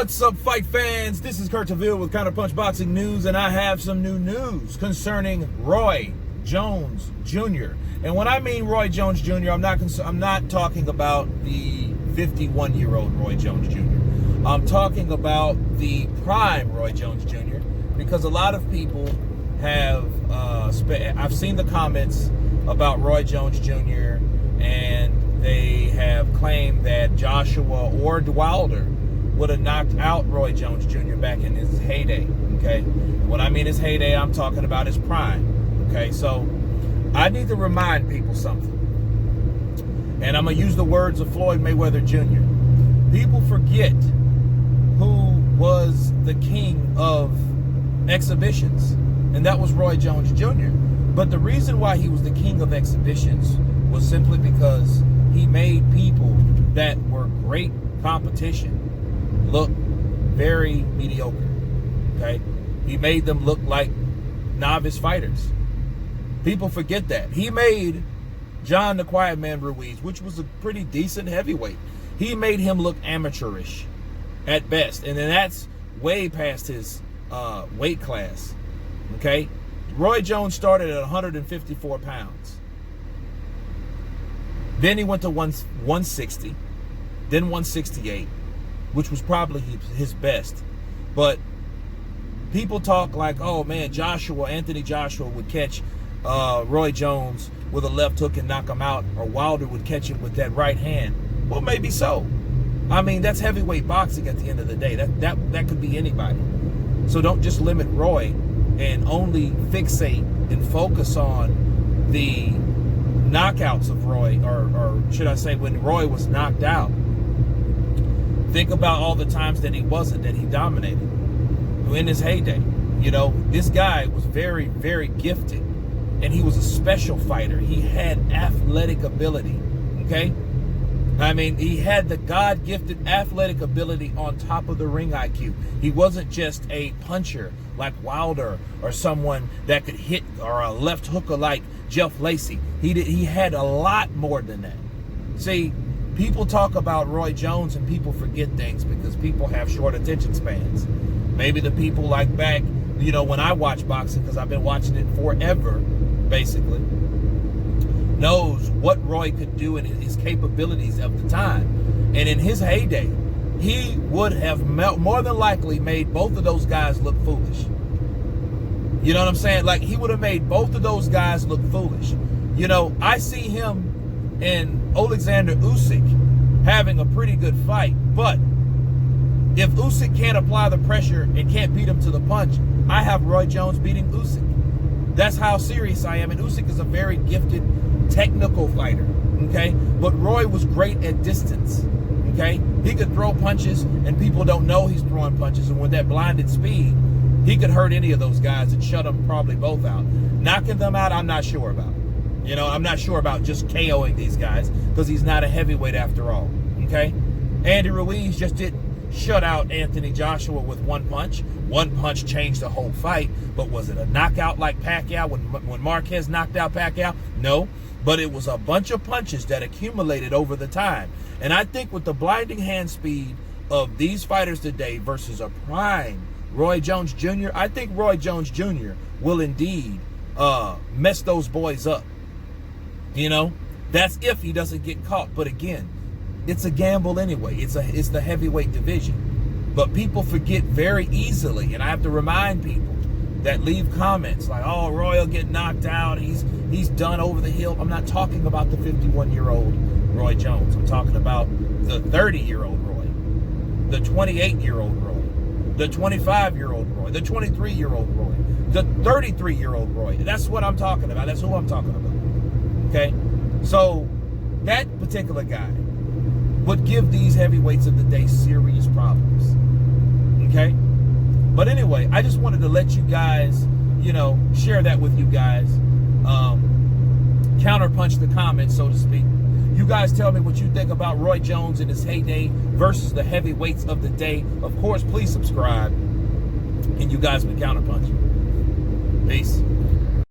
What's up, fight fans? This is Kurt Taville with Counterpunch Boxing News, and I have some new news concerning Roy Jones Jr. And when I mean Roy Jones Jr., I'm not talking about the 51-year-old Roy Jones Jr. I'm talking about the prime Roy Jones Jr. because a lot of people have I've seen the comments about Roy Jones Jr. and they have claimed that Joshua or Wilder would have knocked out Roy Jones Jr. back in his heyday, okay? When I mean his heyday, I'm talking about his prime, okay? So I need to remind people something. And I'm going to use the words of Floyd Mayweather Jr. People forget who was the king of exhibitions, and that was Roy Jones Jr. But the reason why he was the king of exhibitions was simply because he made people that were great competition look very mediocre, okay? He made them look like novice fighters. People forget that. He made John the Quiet Man Ruiz, which was a pretty decent heavyweight, he made him look amateurish at best. And then that's way past his weight class, okay? Roy Jones started at 154 pounds. Then he went to 160, then 168, which was probably his best. But people talk like, oh man, Anthony Joshua would catch Roy Jones with a left hook and knock him out, or Wilder would catch him with that right hand. Well, maybe so. I mean, that's heavyweight boxing at the end of the day. That could be anybody. So don't just limit Roy and only fixate and focus on the knockouts of Roy, or should I say when Roy was knocked out. Think about all the times that he wasn't, that he dominated in his heyday. You know, this guy was very, very gifted, and he was a special fighter. He had athletic ability, okay? I mean, he had the God-gifted athletic ability on top of the ring IQ. He wasn't just a puncher like Wilder or someone that could hit, or a left hooker like Jeff Lacey. He had a lot more than that. See, people talk about Roy Jones and people forget things because people have short attention spans. Maybe the people like back, you know, when I watch boxing, because I've been watching it forever, basically, knows what Roy could do and his capabilities of the time. And in his heyday, he would have more than likely made both of those guys look foolish. You know what I'm saying? Like, he would have made both of those guys look foolish. You know, I see him and Alexander Usyk having a pretty good fight, but if Usyk can't apply the pressure and can't beat him to the punch, I have Roy Jones beating Usyk. That's how serious I am. And Usyk is a very gifted technical fighter, okay? But Roy was great at distance, okay? He could throw punches and people don't know he's throwing punches, and with that blinded speed, he could hurt any of those guys and shut them probably both out. Knocking them out, I'm not sure about. You know, I'm not sure about just KOing these guys because he's not a heavyweight after all, okay? Andy Ruiz just didn't shut out Anthony Joshua with one punch. One punch changed the whole fight, but was it a knockout like Pacquiao when Marquez knocked out Pacquiao? No, but it was a bunch of punches that accumulated over the time. And I think with the blinding hand speed of these fighters today versus a prime Roy Jones Jr., I think Roy Jones Jr. will indeed mess those boys up. You know, that's if he doesn't get caught. But again, it's a gamble anyway. It's the heavyweight division. But people forget very easily, and I have to remind people that leave comments like, oh, Roy will get knocked out, he's done over the hill. I'm not talking about the 51-year-old Roy Jones. I'm talking about the 30-year-old Roy, the 28-year-old Roy, the 25-year-old Roy, the 23-year-old Roy, the 33-year-old Roy. That's what I'm talking about. That's who I'm talking about. Okay? So that particular guy would give these heavyweights of the day serious problems. Okay? But anyway, I just wanted to let you guys, you know, share that with you guys. Counterpunch the comments, so to speak. You guys tell me what you think about Roy Jones in his heyday versus the heavyweights of the day. Of course, please subscribe. And you guys been counterpunching. Peace.